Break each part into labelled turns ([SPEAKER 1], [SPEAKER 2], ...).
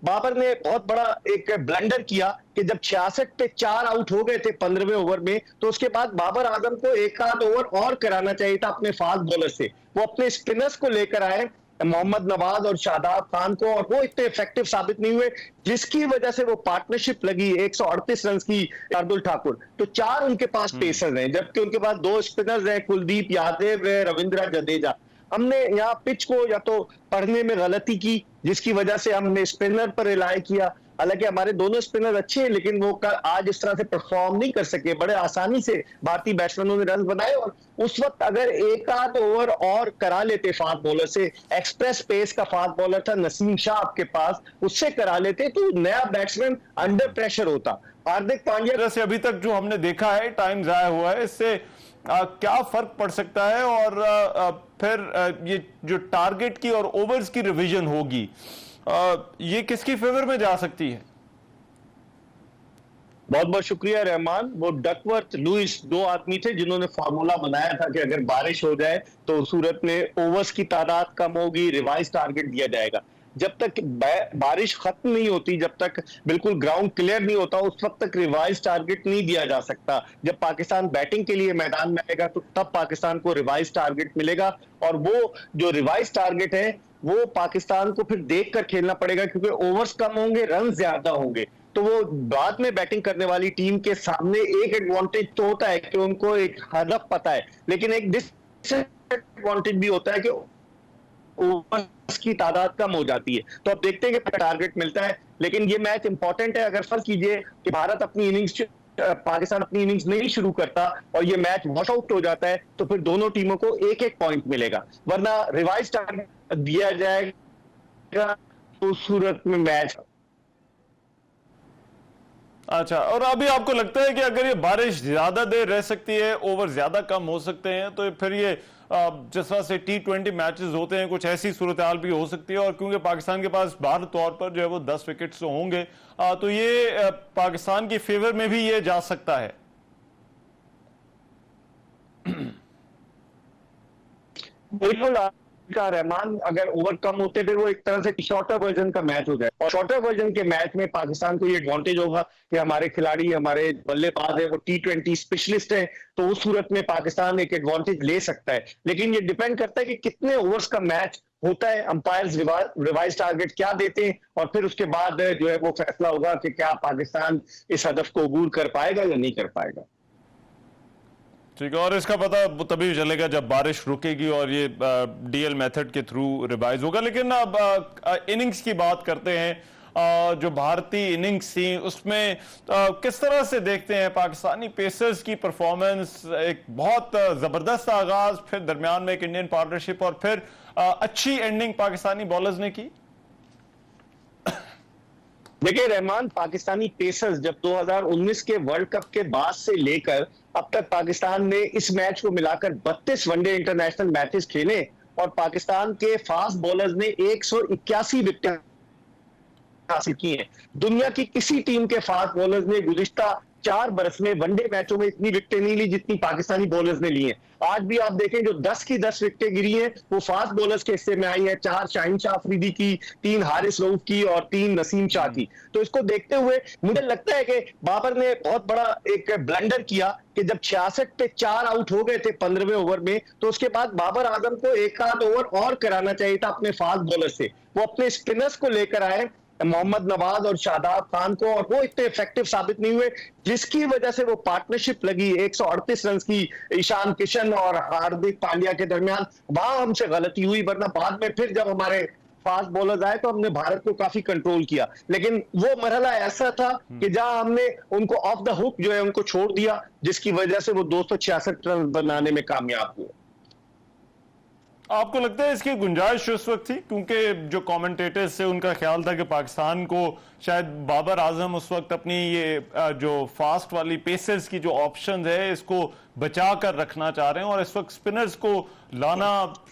[SPEAKER 1] बाबर ने बहुत बड़ा एक ब्लंडर किया कि जब 66 पे 4 आउट हो गए थे 15वें ओवर में, तो उसके बाद बाबर आजम को एक आध ओवर और कराना चाहिए था अपने फास्ट बॉलर से। वो अपने स्पिनर्स को लेकर आए, मोहम्मद नवाज और शादाब खान को, और वो इतने इफेक्टिव साबित नहीं हुए, जिसकी वजह से वो पार्टनरशिप लगी 138 रन की शार्दुल ठाकुर। तो 4 उनके पास पेसर्स हैं, जबकि उनके पास 2 स्पिनर्स हैं, कुलदीप यादव है, रविंद्र जडेजा। हमने यहाँ पिच को या तो पढ़ने में गलती की, जिसकी वजह से हमने स्पिनर पर रिलाय किया। हालांकि हमारे दोनों स्पिनर अच्छे हैं, लेकिन वो आज इस तरह से परफॉर्म नहीं कर सके। बड़े आसानी से भारतीय बैट्समैनों ने रन बनाए, और उस वक्त अगर एक आध ओवर और करा लेते फास्ट बॉलर से, एक्सप्रेस पेस का फास्ट बॉलर था नसीम शाह आपके पास, उससे करा लेते तो नया बैट्समैन अंडर प्रेशर होता। हार्दिक पांड्या
[SPEAKER 2] से अभी तक जो हमने देखा है, टाइम जाया हुआ है, इससे क्या फर्क पड़ सकता है? और फिर ये जो टारगेट की और ओवर्स की रिवीजन होगी, ये किसकी फेवर में जा सकती है?
[SPEAKER 1] बहुत बहुत शुक्रिया रहमान। वो डकवर्थ लुइस 2 आदमी थे जिन्होंने फार्मूला बनाया था कि अगर बारिश हो जाए तो उस सूरत में ओवर्स की तादाद कम होगी, रिवाइज टारगेट दिया जाएगा। जब तक बारिश खत्म नहीं होती, जब तक बिल्कुल ग्राउंड क्लियर नहीं होता, उस वक्त तक रिवाइज टारगेट नहीं दिया जा सकता। जब पाकिस्तान बैटिंग के लिए मैदान में आएगा तो तब पाकिस्तान को रिवाइज टारगेट मिलेगा, और वो जो रिवाइज टारगेट है वो पाकिस्तान को फिर देख कर खेलना पड़ेगा, क्योंकि ओवर्स कम होंगे, रन ज्यादा होंगे। तो वो बाद में बैटिंग करने वाली टीम के सामने एक एडवांटेज तो होता है कि उनको एक हदफ पता है, लेकिन एक डिसएडवांटेज भी होता है कि ओवर्स की तादाद कम हो जाती है। तो अब देखते हैं कि टारगेट मिलता है, लेकिन ये मैच इंपॉर्टेंट है। अगर फर्ज कीजिए कि भारत अपनी इनिंग्स पाकिस्तान अपनी इनिंग्स नहीं शुरू करता और ये मैच वॉश आउट हो जाता है, तो फिर दोनों टीमों को एक एक पॉइंट मिलेगा, वरना रिवाइज टारगेट दिया जाएगा तो उस सूरत में मैच।
[SPEAKER 2] अच्छा, और अभी आपको लगता है कि अगर ये बारिश ज्यादा देर रह सकती है, ओवर ज्यादा कम हो सकते हैं, तो फिर ये जिस तरह से T20 मैचेस होते हैं, कुछ ऐसी सूरत हाल भी हो सकती है? और क्योंकि पाकिस्तान के पास बाहर तौर पर जो है वो 10 विकेट्स तो होंगे, तो ये पाकिस्तान की फेवर में भी ये जा सकता है।
[SPEAKER 1] बिल्कुल का रहमान, अगर ओवर कम होते फिर वो एक तरह से शॉर्टर वर्जन का मैच हो जाए, और शॉर्टर वर्जन के मैच में पाकिस्तान को ये एडवांटेज होगा कि हमारे खिलाड़ी, हमारे बल्लेबाज है वो T20 स्पेशलिस्ट है, तो उस सूरत में पाकिस्तान एक एडवांटेज ले सकता है। लेकिन ये डिपेंड करता है कि कितने ओवर्स का मैच होता है, अंपायर्स रिवाइज टारगेट क्या देते हैं, और फिर उसके बाद जो है वो फैसला होगा कि क्या पाकिस्तान इस हदफ को अबूर कर पाएगा या नहीं कर पाएगा।
[SPEAKER 2] ठीक है, और इसका पता तभी चलेगा जब बारिश रुकेगी और ये DL मेथड के थ्रू रिवाइज होगा। लेकिन अब इनिंग्स की बात करते हैं। जो भारतीय इनिंग्स थी उसमें किस तरह से देखते हैं पाकिस्तानी पेसर्स की परफॉर्मेंस? एक बहुत जबरदस्त आगाज, फिर दरमियान में एक इंडियन पार्टनरशिप, और फिर अच्छी एंडिंग पाकिस्तानी बॉलर्स ने की।
[SPEAKER 1] देखिए रहमान, पाकिस्तानी पेसर्स जब 2019 के वर्ल्ड कप के बाद से लेकर अब तक पाकिस्तान ने इस मैच को मिलाकर 32 वनडे इंटरनेशनल मैचेस खेले, और पाकिस्तान के फास्ट बॉलर्स ने 181 विकेट हासिल की हैं। दुनिया की किसी टीम के फास्ट बॉलर्स ने गुज़िश्ता 4 बरस में वनडे मैचों में इतनी विकेटें नहीं ली जितनी पाकिस्तानी बॉलर्स ने ली हैं। आज भी आप देखें, जो 10 की 10 विकेटें गिरी हैं वो फास्ट बॉलर्स के हिस्से में आई है। 4 शाहीन शाह अफरीदी की, 3 हारिस रऊफ की और 3 नसीम शाह की। तो इसको देखते हुए मुझे लगता है कि बाबर ने बहुत बड़ा एक ब्लंडर किया कि जब 66 पे 4 आउट हो गए थे 15वें ओवर में, तो उसके बाद बाबर आजम को एक आध ओवर और कराना चाहिए था अपने फास्ट बॉलर से। वो अपने स्पिनर्स को लेकर आए, मोहम्मद नवाज और शादाब खान को, और वो इतने इफेक्टिव साबित नहीं हुए, जिसकी वजह से वो पार्टनरशिप लगी 138 रन की ईशान किशन और हार्दिक पांड्या के दरमियान। वहां हमसे गलती हुई, वरना बाद में फिर जब हमारे फास्ट बॉलर्स आए तो हमने भारत को काफी कंट्रोल किया। लेकिन वो मरहला ऐसा था कि जहां हमने उनको ऑफ द हुक जो है उनको छोड़ दिया, जिसकी वजह से वो 266 रन बनाने में कामयाब हुए।
[SPEAKER 2] आपको लगता है इसकी गुंजाइश उस वक्त थी, क्योंकि जो कमेंटेटर्स थे उनका ख्याल था कि पाकिस्तान को शायद बाबर आजम उस वक्त अपनी ये जो फास्ट वाली पेसर्स की जो ऑप्शन है इसको बचा कर रखना चाह रहे हैं, और इस वक्त स्पिनर्स को लाना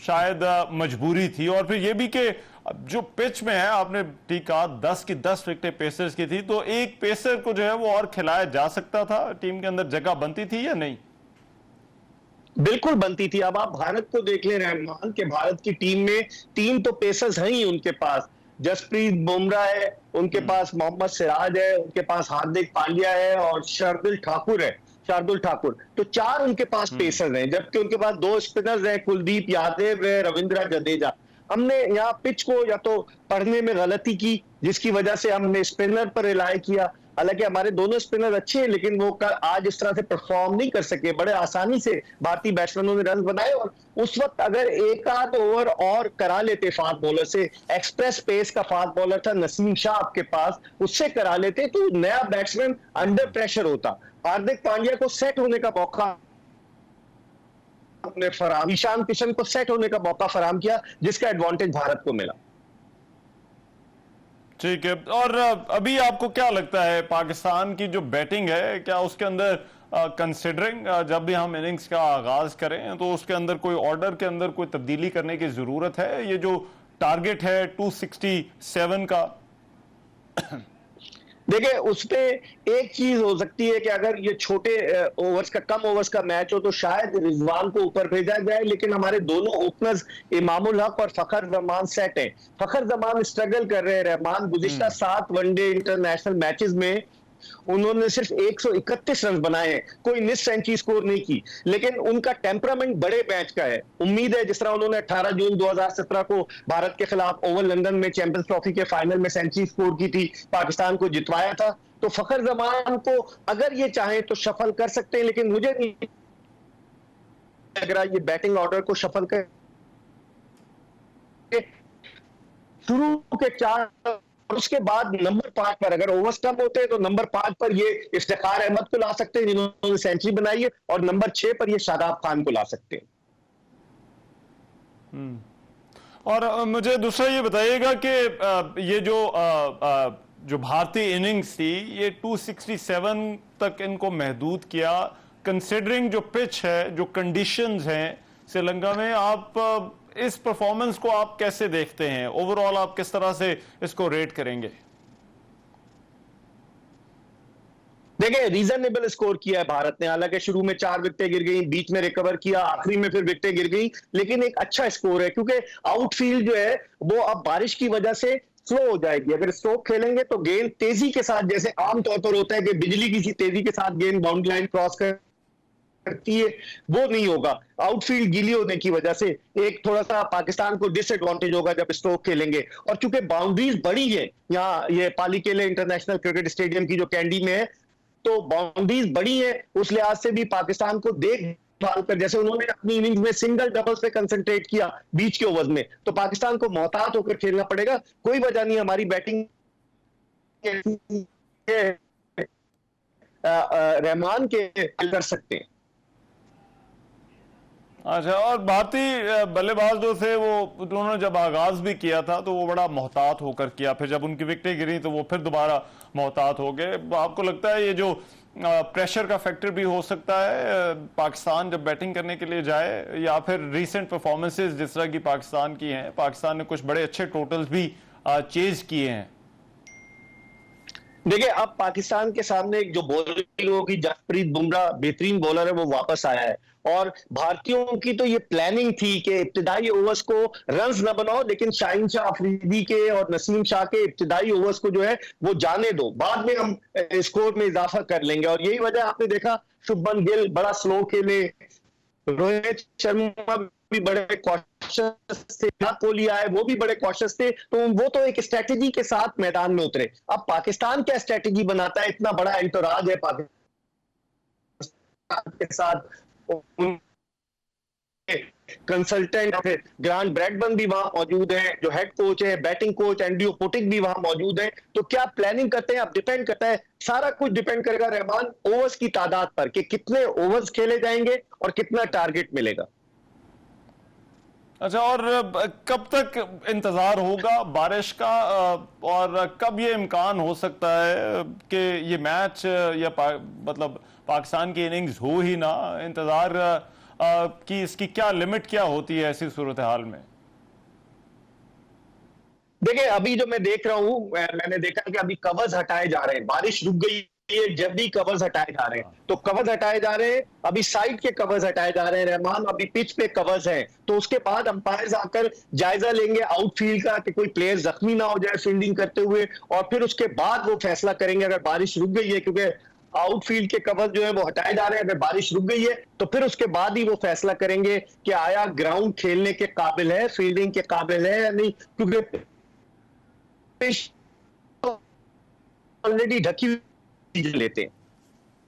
[SPEAKER 2] शायद मजबूरी थी। और फिर ये भी कि जो पिच में है, आपने ठीक कहा 10 की 10 विकेटें पेसर्स की थी, तो एक पेसर को जो है वो और खिलाया जा सकता था, टीम के अंदर जगह बनती थी या नहीं?
[SPEAKER 1] बिल्कुल बनती थी। अब आप भारत को देख ले रहमान कि भारत की टीम में 3 तो पेसर्स हैं ही उनके पास। जसप्रीत बुमराह है, उनके पास मोहम्मद सिराज है, उनके पास हार्दिक पांड्या है और शार्दुल ठाकुर है, शार्दुल ठाकुर। तो 4 उनके पास पेसर हैं, जबकि उनके पास 2 स्पिनर्स हैं, कुलदीप यादव है, रविंद्र जडेजा। हमने यहाँ पिच को या तो पढ़ने में गलती की, जिसकी वजह से हमने स्पिनर पर रिलाय किया। हालांकि हमारे दोनों स्पिनर अच्छे हैं, लेकिन वो आज इस तरह से परफॉर्म नहीं कर सके। बड़े आसानी से भारतीय बैट्समैनों ने रन बनाए, और उस वक्त अगर एक आध ओवर और करा लेते फास्ट बॉलर से, एक्सप्रेस पेस का फास्ट बॉलर था नसीम शाह आपके पास, उससे करा लेते तो नया बैट्समैन अंडर प्रेशर होता। हार्दिक पांड्या को सेट होने का मौका अपने फराम, ईशान किशन को सेट होने का मौका फराम किया, जिसका एडवांटेज भारत को मिला।
[SPEAKER 2] ठीक है। और अभी आपको क्या लगता है पाकिस्तान की जो बैटिंग है, क्या उसके अंदर कंसिडरिंग जब भी हम इनिंग्स का आगाज करें तो उसके अंदर कोई ऑर्डर के अंदर कोई तब्दीली करने की जरूरत है? ये जो टारगेट है 267 का,
[SPEAKER 1] देखिए उसपे एक चीज हो सकती है कि अगर ये छोटे ओवर्स का, कम ओवर्स का मैच हो तो शायद रिजवान को ऊपर भेजा जाए, लेकिन हमारे दोनों ओपनर्स इमामुल हक और फखर जमान सेट हैं। फखर जमान स्ट्रगल कर रहे हैं। रहमान गुज़िश्ता 7 वनडे इंटरनेशनल मैचेस में उन्होंने सिर्फ 131 रन बनाए हैं, कोई मिस सेंचुरी स्कोर नहीं की, लेकिन उनका टेम्परामेंट बड़े मैच का है। उम्मीद है, जिस तरह उन्होंने 18 जून 2017 को भारत के खिलाफ ओवल लंदन में चैंपियंस ट्रॉफी के फाइनल में सेंचुरी स्कोर की थी, पाकिस्तान को जितवाया था, तो फखर जमान को अगर ये चाहे तो शफल कर सकते हैं, लेकिन मुझे नहीं लग रहा ये बैटिंग ऑर्डर को शफल कर शुरू के 4 और उसके बाद नंबर 5 पर अगर ओवर्स कम होते हैं तो नंबर 5 पर ये इफ्तिखार अहमद को ला सकते हैं, जिन्होंने सेंचुरी बनाई है, और नंबर 6 पर ये शादाब खान को ला सकते हैं।
[SPEAKER 2] और मुझे दूसरा ये बताइएगा कि ये जो भारतीय इनिंग्स थी, ये 267 तक इनको महदूद किया, कंसिडरिंग जो पिच है, जो कंडीशंस हैं श्रीलंका में, आप इस परफॉर्मेंस को आप कैसे देखते हैं? ओवरऑल आप किस तरह से इसको रेट करेंगे?
[SPEAKER 1] देखिए रीजनेबल स्कोर किया है भारत ने। हालांकि शुरू में 4 विकेटें गिर गई, बीच में रिकवर किया, आखिरी में फिर विकेटें गिर गई, लेकिन एक अच्छा स्कोर है, क्योंकि आउटफील्ड जो है वो अब बारिश की वजह से स्लो हो जाएगी। अगर स्ट्रोक खेलेंगे तो गेंद तेजी के साथ, जैसे आमतौर पर होता है कि बिजली की सी तेजी के साथ गेंद बाउंड्री लाइन क्रॉस करती है, वो नहीं होगा। आउटफील्ड गीली होने की वजह से एक थोड़ा सा पाकिस्तान को डिसएडवांटेज होगा जब स्ट्रोक खेलेंगे। और चूंकि बाउंड्रीज बड़ी है यहाँ, ये पालीकेले इंटरनेशनल क्रिकेट स्टेडियम की जो कैंडी में है, तो बाउंड्रीज बड़ी है, उस लिहाज से भी पाकिस्तान को देखभाल कर, जैसे उन्होंने अपनी इनिंग्स में सिंगल डबल्स पे कंसंट्रेट किया बीच के ओवर्स में, तो पाकिस्तान को मोहतात होकर खेलना पड़ेगा। कोई वजह नहीं हमारी बैटिंग रहमान के कर सकते हैं।
[SPEAKER 2] अच्छा, और भारतीय बल्लेबाज जो थे वो उन्होंने जब आगाज भी किया था तो वो बड़ा मोहतात होकर किया, फिर जब उनकी विकेटें गिरी तो वो फिर दोबारा मोहतात हो गए। आपको लगता है ये जो प्रेशर का फैक्टर भी हो सकता है पाकिस्तान जब बैटिंग करने के लिए जाए, या फिर रीसेंट परफॉर्मेंसेस जिस तरह की पाकिस्तान की हैं? पाकिस्तान ने कुछ बड़े अच्छे टोटल्स भी चेज किए हैं।
[SPEAKER 1] देखिए अब पाकिस्तान के सामने एक जो बॉलिंग होगी, जसप्रीत बुमराह बेहतरीन बॉलर है, वो वापस आया है, और भारतीयों की तो ये प्लानिंग थी कि इब्तिदाई ओवर्स को रन्स न बनाओ, लेकिन शाहीन शाह अफरीदी के और नसीम शाह के इब्तिदाई ओवर्स को जो है वो जाने दो, बाद में हम स्कोर में इजाफा कर लेंगे। और यही वजह आपने देखा, शुभमन गिल बड़ा स्लो खेले, रोहित शर्मा भी बड़े कॉशियस थे, कोहली आए वो भी बड़े कॉशियस थे, तो वो तो एक स्ट्रेटेजी के साथ मैदान में उतरे। अब पाकिस्तान क्या स्ट्रेटेजी बनाता है? इतना बड़ा एंटोराज है पाकिस्तान के साथ, कंसल्टेंट ग्रांट ब्रैडबर्न भी वहां मौजूद है, जो हेड कोच है, बैटिंग कोच एंड्रयू पुटिक भी वहां मौजूद है, तो क्या प्लानिंग करते हैं? अब डिपेंड करता है, सारा कुछ डिपेंड करेगा रहमान ओवर्स की तादाद पर, कि कितने ओवर्स खेले जाएंगे और कितना टारगेट मिलेगा।
[SPEAKER 2] अच्छा, और कब तक इंतजार होगा बारिश का, और कब ये इम्कान हो सकता है कि ये मैच या मतलब पाकिस्तान की इनिंग्स हो ही ना? इंतजार की इसकी क्या लिमिट क्या होती है ऐसी सूरत हाल में?
[SPEAKER 1] देखिए अभी जो मैं देख रहा हूं, मैंने देखा कि अभी कवर्स हटाए जा रहे हैं, बारिश रुक गई ये जब भी कवर्स हटाए जा रहे हैं, तो कवर्स हटाए जा रहे हैं, अभी साइड के कवर्स हटाए जा रहे हैं, रहमान अभी पिच पे कवर्स हैं, तो उसके बाद अंपायर्स आकर जायजा लेंगे आउटफील्ड का कि कोई प्लेयर जख्मी ना हो जाए फील्डिंग करते हुए, और फिर उसके बाद वो फैसला करेंगे अगर बारिश रुक गई है, क्योंकि आउटफील्ड के कवर जो है वो हटाए जा रहे हैं, अगर बारिश रुक गई है तो फिर उसके बाद ही वो फैसला करेंगे कि आया ग्राउंड खेलने के काबिल है, फील्डिंग के काबिल है या नहीं, क्योंकि ऑलरेडी ढकी हुई लेते हैं।